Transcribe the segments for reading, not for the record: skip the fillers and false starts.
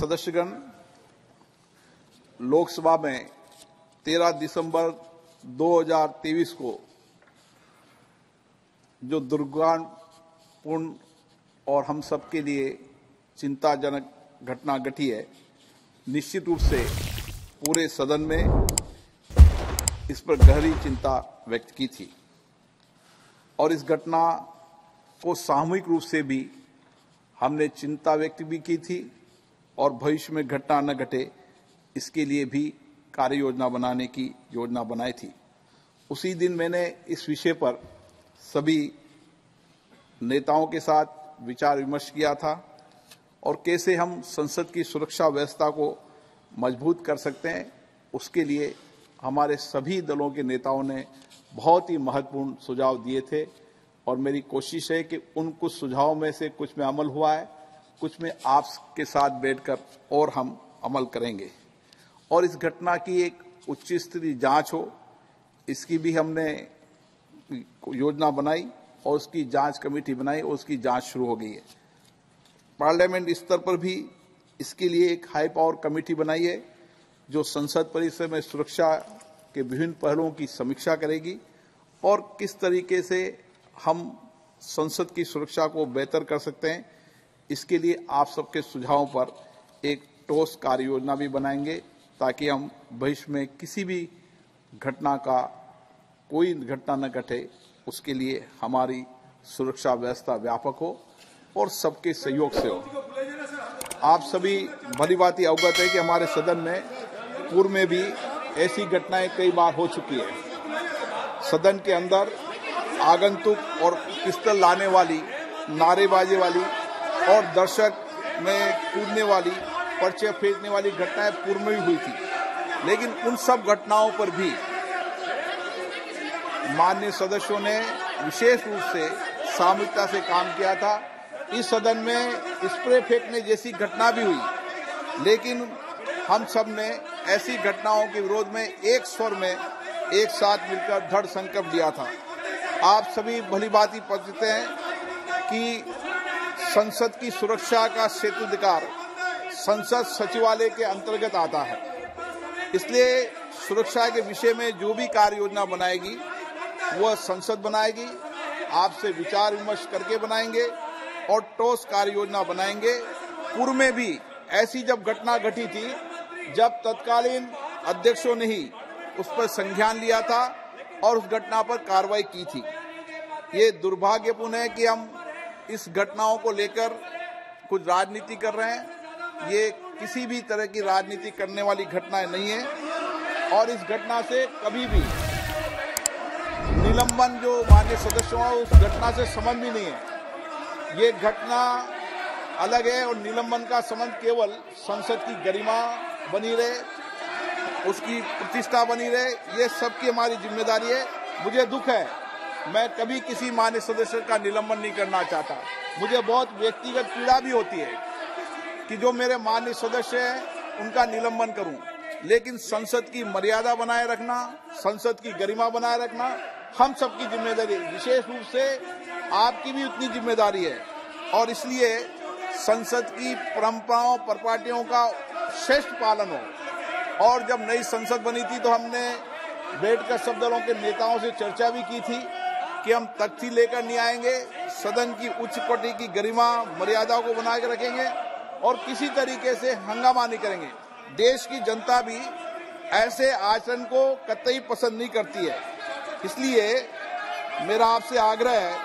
सदस्यगण, लोकसभा में 13 दिसंबर 2023 को जो दुर्भाग्यपूर्ण और हम सबके लिए चिंताजनक घटना घटी है, निश्चित रूप से पूरे सदन में इस पर गहरी चिंता व्यक्त की थी और इस घटना को सामूहिक रूप से भी हमने चिंता व्यक्त भी की थी और भविष्य में घटना न घटे इसके लिए भी कार्य योजना बनाने की योजना बनाई थी। उसी दिन मैंने इस विषय पर सभी नेताओं के साथ विचार विमर्श किया था और कैसे हम संसद की सुरक्षा व्यवस्था को मजबूत कर सकते हैं, उसके लिए हमारे सभी दलों के नेताओं ने बहुत ही महत्वपूर्ण सुझाव दिए थे और मेरी कोशिश है कि उन कुछ सुझावों में से कुछ में अमल हुआ है, कुछ में आपके साथ बैठकर और हम अमल करेंगे और इस घटना की एक उच्च स्तरीय जांच हो, इसकी भी हमने योजना बनाई और उसकी जांच कमेटी बनाई और उसकी जांच शुरू हो गई है। पार्लियामेंट स्तर पर भी इसके लिए एक हाई पावर कमेटी बनाई है जो संसद परिसर में सुरक्षा के विभिन्न पहलुओं की समीक्षा करेगी और किस तरीके से हम संसद की सुरक्षा को बेहतर कर सकते हैं, इसके लिए आप सबके सुझावों पर एक ठोस कार्य योजना भी बनाएंगे ताकि हम भविष्य में किसी भी घटना का कोई घटना न घटे, उसके लिए हमारी सुरक्षा व्यवस्था व्यापक हो और सबके सहयोग से हो। आप सभी भली भांति अवगत है कि हमारे सदन में पूर्व में भी ऐसी घटनाएं कई बार हो चुकी है। सदन के अंदर आगंतुक और पिस्तौल लाने वाली, नारेबाजी वाली और दर्शक में कूदने वाली, पर्चे फेंकने वाली घटनाएं पूर्व में भी हुई थी, लेकिन उन सब घटनाओं पर भी माननीय सदस्यों ने विशेष रूप से सामूहिकता से काम किया था। इस सदन में स्प्रे फेंकने जैसी घटना भी हुई, लेकिन हम सब ने ऐसी घटनाओं के विरोध में एक स्वर में एक साथ मिलकर दृढ़ संकल्प लिया था। आप सभी भली भांति परिचित हैं कि संसद की सुरक्षा का क्षेत्राधिकार संसद सचिवालय के अंतर्गत आता है, इसलिए सुरक्षा के विषय में जो भी कार्य योजना बनाएगी वह संसद बनाएगी, आपसे विचार विमर्श करके बनाएंगे और ठोस कार्य योजना बनाएंगे। पूर्व में भी ऐसी जब घटना घटी थी, जब तत्कालीन अध्यक्षों ने ही उस पर संज्ञान लिया था और उस घटना पर कार्रवाई की थी। ये दुर्भाग्यपूर्ण है कि हम इस घटनाओं को लेकर कुछ राजनीति कर रहे हैं। ये किसी भी तरह की राजनीति करने वाली घटनाएं नहीं है और इस घटना से कभी भी निलंबन जो माननीय सदस्यों है उस घटना से संबंध भी नहीं है। ये घटना अलग है और निलंबन का संबंध केवल संसद की गरिमा बनी रहे, उसकी प्रतिष्ठा बनी रहे, ये सबकी हमारी जिम्मेदारी है। मुझे दुख है, मैं कभी किसी माननीय सदस्य का निलंबन नहीं करना चाहता। मुझे बहुत व्यक्तिगत पीड़ा भी होती है कि जो मेरे माननीय सदस्य हैं उनका निलंबन करूं, लेकिन संसद की मर्यादा बनाए रखना, संसद की गरिमा बनाए रखना हम सबकी जिम्मेदारी है। विशेष रूप से आपकी भी उतनी जिम्मेदारी है और इसलिए संसद की परंपराओं परिपाटियों का श्रेष्ठ पालन हो। और जब नई संसद बनी थी तो हमने बैठकर सब दलों के नेताओं से चर्चा भी की थी कि हम तख्ती लेकर नहीं आएंगे, सदन की उच्च कोटि की गरिमा मर्यादा को बना के रखेंगे और किसी तरीके से हंगामा नहीं करेंगे। देश की जनता भी ऐसे आचरण को कतई पसंद नहीं करती है, इसलिए मेरा आपसे आग्रह है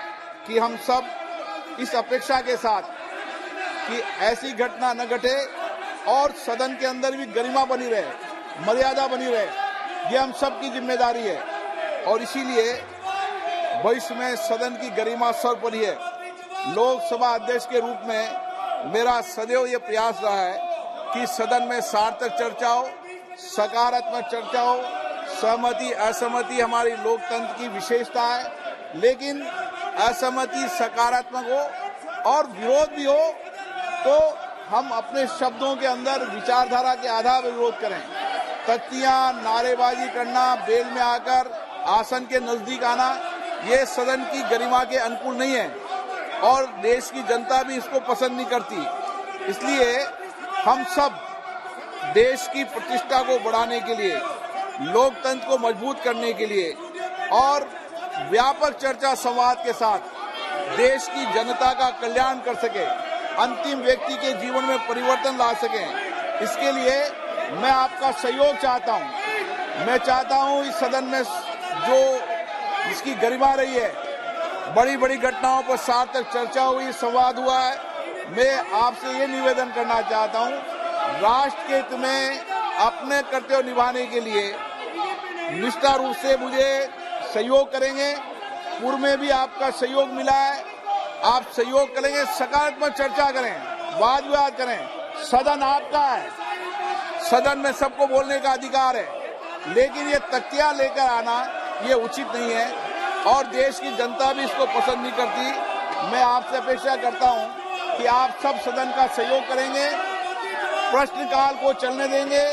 कि हम सब इस अपेक्षा के साथ कि ऐसी घटना न घटे और सदन के अंदर भी गरिमा बनी रहे, मर्यादा बनी रहे, ये हम सब की जिम्मेदारी है और इसीलिए भविष्य में सदन की गरिमा सर्वोपरि है। लोकसभा अध्यक्ष के रूप में मेरा सदैव ये प्रयास रहा है कि सदन में सार्थक चर्चा हो, सकारात्मक चर्चा हो। सहमति असहमति हमारी लोकतंत्र की विशेषता है, लेकिन असहमति सकारात्मक हो और विरोध भी हो तो हम अपने शब्दों के अंदर विचारधारा के आधार पर विरोध करें। तख्तियां, नारेबाजी करना, बेल में आकर आसन के नजदीक आना, ये सदन की गरिमा के अनुकूल नहीं है और देश की जनता भी इसको पसंद नहीं करती। इसलिए हम सब देश की प्रतिष्ठा को बढ़ाने के लिए, लोकतंत्र को मजबूत करने के लिए और व्यापक चर्चा संवाद के साथ देश की जनता का कल्याण कर सके, अंतिम व्यक्ति के जीवन में परिवर्तन ला सकें, इसके लिए मैं आपका सहयोग चाहता हूं। मैं चाहता हूं इस सदन में जो इसकी गरिमा रही है, बड़ी बड़ी घटनाओं पर सार्थक चर्चा हुई, संवाद हुआ है, मैं आपसे ये निवेदन करना चाहता हूं, राष्ट्र के हित में अपने कर्तव्य निभाने के लिए निष्ठा रूप से मुझे सहयोग करेंगे। पूर्व में भी आपका सहयोग मिला है, आप सहयोग करेंगे, सकारात्मक चर्चा करें, वाद विवाद करें। सदन आपका है, सदन में सबको बोलने का अधिकार है, लेकिन ये तख्तियां लेकर आना ये उचित नहीं है और देश की जनता भी इसको पसंद नहीं करती। मैं आपसे अपेक्षा करता हूं कि आप सब सदन का सहयोग करेंगे, प्रश्नकाल को चलने देंगे,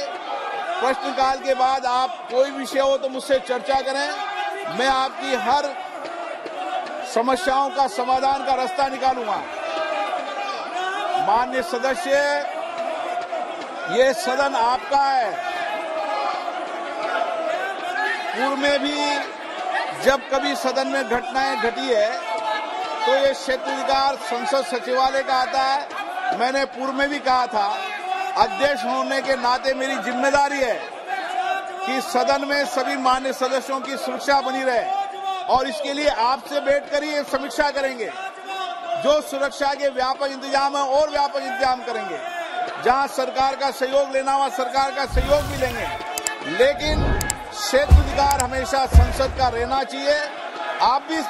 प्रश्नकाल के बाद आप कोई विषय हो तो मुझसे चर्चा करें, मैं आपकी हर समस्याओं का समाधान का रास्ता निकालूंगा। माननीय सदस्य, ये सदन आपका है। पूर्व में भी जब कभी सदन में घटनाएं घटी है तो ये क्षेत्राधिकार संसद सचिवालय का आता है। मैंने पूर्व में भी कहा था, अध्यक्ष होने के नाते मेरी जिम्मेदारी है कि सदन में सभी मान्य सदस्यों की सुरक्षा बनी रहे और इसके लिए आपसे बैठकर ही समीक्षा करेंगे। जो सुरक्षा के व्यापक इंतजाम है और व्यापक इंतजाम करेंगे, जहां सरकार का सहयोग लेना हुआ सरकार का सहयोग भी लेंगे, लेकिन क्षेत्राधिकार हमेशा संसद का रहना चाहिए। आप भी इस